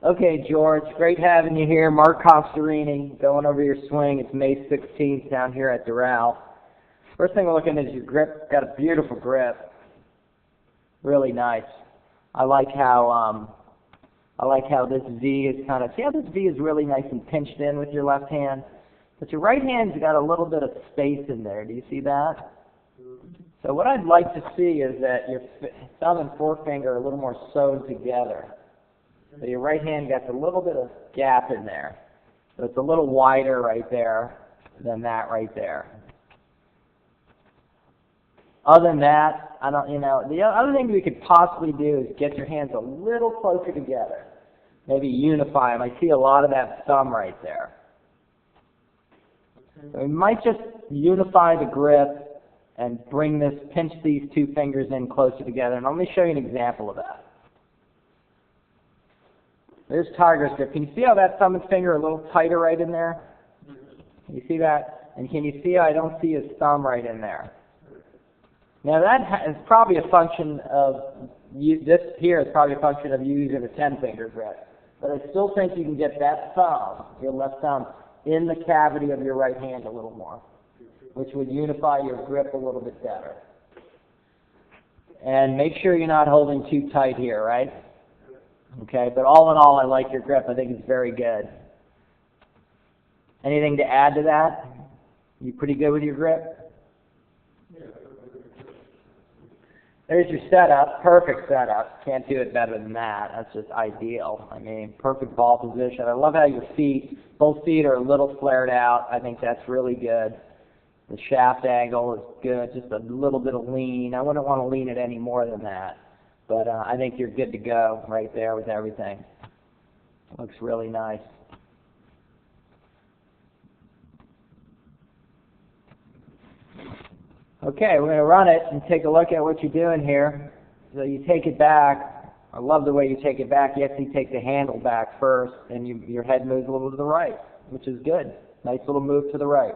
Okay, George, great having you here. Mark Costarini, going over your swing. It's May 16th down here at Doral. First thing we're looking at is your grip. Got a beautiful grip. Really nice. I like how this V is kind of, see how this V is really nice and pinched in with your left hand? But your right hand's got a little bit of space in there. Do you see that? So what I'd like to see is that your thumb and forefinger are a little more sewed together. So your right hand gets a little bit of gap in there. So it's a little wider right there than that right there. Other than that, the other thing we could possibly do is get your hands a little closer together. Maybe unify them. I see a lot of that thumb right there. So we might just unify the grip and pinch these two fingers in closer together. And let me show you an example of that. There's Tiger's grip. Can you see how that thumb and finger are a little tighter right in there? Can you see that? And can you see how I don't see his thumb right in there? Now that is probably a function of, this here is probably a function of you using a 10-finger grip. But I still think you can get that thumb, your left thumb, in the cavity of your right hand a little more, which would unify your grip a little bit better. And make sure you're not holding too tight here, right? Okay, but all in all, I like your grip. I think it's very good. Anything to add to that? You pretty good with your grip? There's your setup, perfect setup. Can't do it better than that. That's just ideal. I mean, perfect ball position. I love how your both feet are a little flared out. I think that's really good. The shaft angle is good, just a little bit of lean. I wouldn't want to lean it any more than that. But I think you're good to go right there with everything. Looks really nice. Okay, we're going to run it and take a look at what you're doing here. So you take it back. I love the way you take it back. You actually take the handle back first, and your head moves a little to the right, which is good. Nice little move to the right.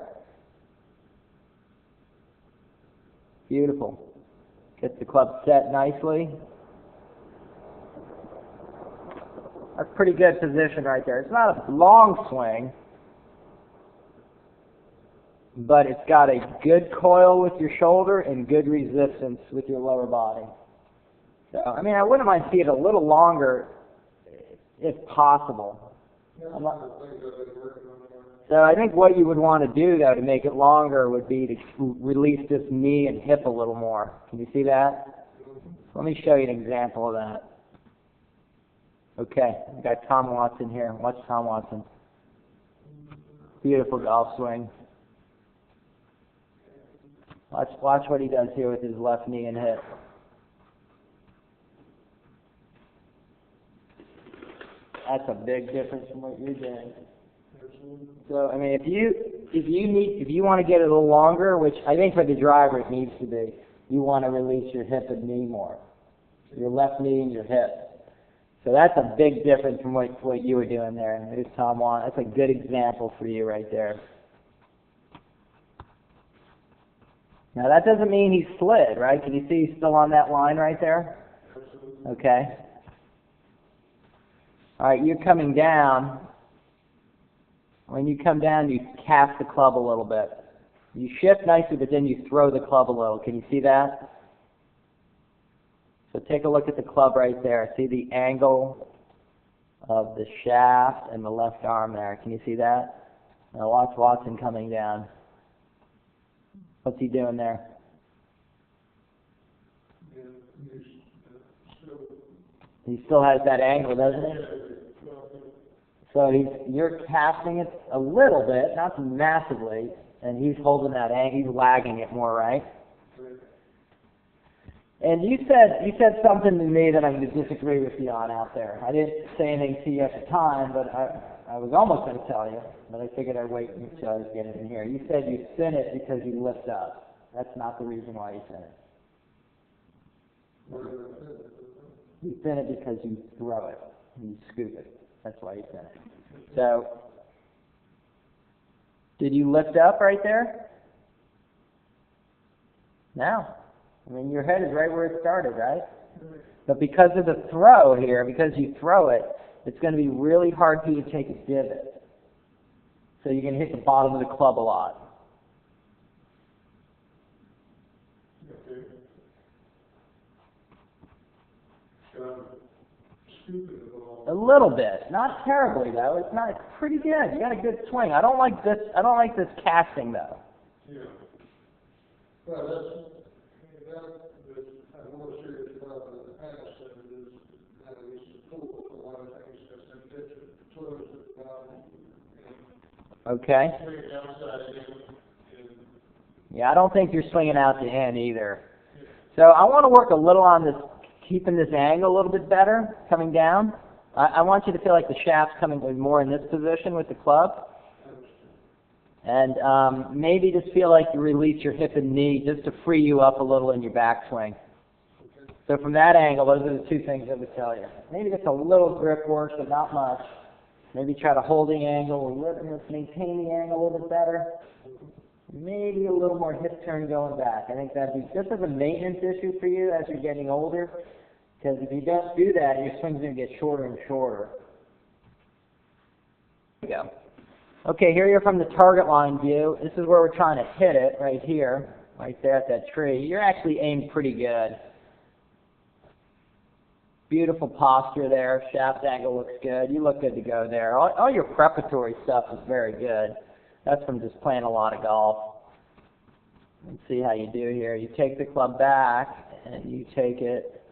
Beautiful. Get the club set nicely. That's a pretty good position right there. It's not a long swing, but it's got a good coil with your shoulder and good resistance with your lower body. So, I mean, I wouldn't mind seeing it a little longer if possible. So I think what you would want to do, though, to make it longer would be to release this knee and hip a little more. Can you see that? Let me show you an example of that. Okay, we've got Tom Watson here. Watch Tom Watson. Beautiful golf swing. Watch what he does here with his left knee and hip. That's a big difference from what you're doing. So, I mean, if you want to get it a little longer, which I think for the driver it needs to be, you want to release your hip and knee more. Your left knee and your hip. So that's a big difference from what you were doing there. There's Tom Watson. That's a good example for you right there. Now that doesn't mean he's slid, right? Can you see he's still on that line right there? Okay. All right, you're coming down. When you come down, you cast the club a little bit. You shift nicely, but then you throw the club a little. Can you see that? So take a look at the club right there. See the angle of the shaft and the left arm there. Can you see that? Now watch Watson coming down. What's he doing there? He still has that angle, doesn't he? So you're casting it a little bit, not massively, and he's holding that angle. He's lagging it more, right? And you said something to me that I'm going to disagree with you on out there. I didn't say anything to you at the time, but I was almost going to tell you, but I figured I'd wait until I was getting in here. You said you spin it because you lift up. That's not the reason why you spin it. You spin it because you throw it. You scoop it. That's why you spin it. So, did you lift up right there? No. I mean, your head is right where it started, right? But because of the throw here, because you throw it, it's going to be really hard for you to take a divot. So you're going to hit the bottom of the club a lot. Okay. Scoop it a little. A little bit, not terribly though. It's not. It's pretty good. You got a good swing. I don't like this. I don't like this casting though. Yeah. Well, I'm more serious about the past than it is that it was full of a lot of things that's in pitch, close it down, Okay. and swing it outside in. Yeah, I don't think you're swinging out the end either. So I want to work a little on this, keeping this angle a little bit better, coming down. I want you to feel like the shaft's coming more in this position with the club. And maybe just feel like you release your hip and knee just to free you up a little in your backswing. So from that angle, those are the two things I would tell you. Maybe just a little grip work, but not much. Maybe try to hold the angle, maintain the angle a little bit better. Maybe a little more hip turn going back. I think that'd be just as a maintenance issue for you as you're getting older. Because if you don't do that, your swing's going to get shorter and shorter. There we go. Okay, here you're from the target line view. This is where we're trying to hit it, right here, right there at that tree. You're actually aimed pretty good. Beautiful posture there. Shaft angle looks good. You look good to go there. All your preparatory stuff is very good. That's from just playing a lot of golf. Let's see how you do here. You take the club back, and you take it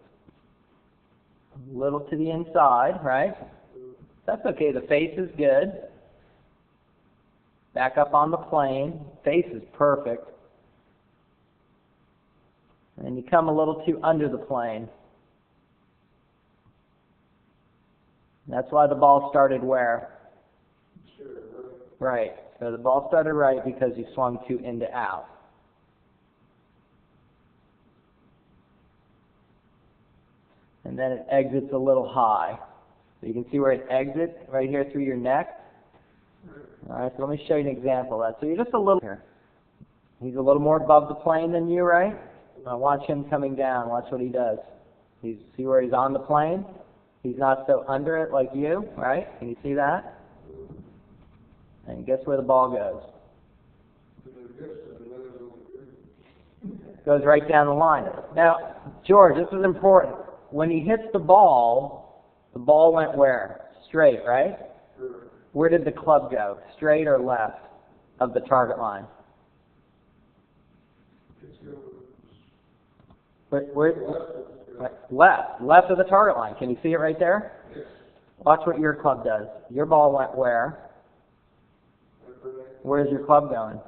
a little to the inside, right? That's okay. The face is good. Back up on the plane. Face is perfect. And you come a little too under the plane. That's why the ball started where? Right. So the ball started right because you swung too into out. And then it exits a little high. So you can see where it exits right here through your neck. All right, so let me show you an example of that. So you're just a little here. He's a little more above the plane than you, right? Now watch him coming down. Watch what he does. See where he's on the plane? He's not so under it like you, right? Can you see that? And guess where the ball goes? Goes right down the line. Now, George, this is important. When he hits the ball went where? Straight, right? Where did the club go? Straight or left of the target line? Left of the target line. Can you see it right there? Watch what your club does. Your ball went where? Where's your club going?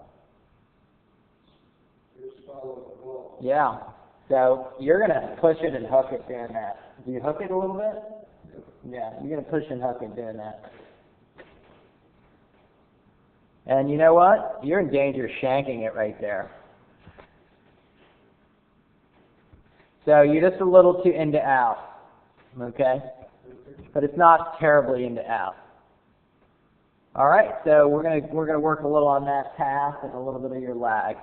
Yeah. So you're going to push it and hook it doing that. Do you hook it a little bit? Yeah, you're going to push and hook it doing that. And you know what? You're in danger of shanking it right there. So you're just a little too into out, okay? But it's not terribly into out. All right, so we're gonna work a little on that path and a little bit of your lag.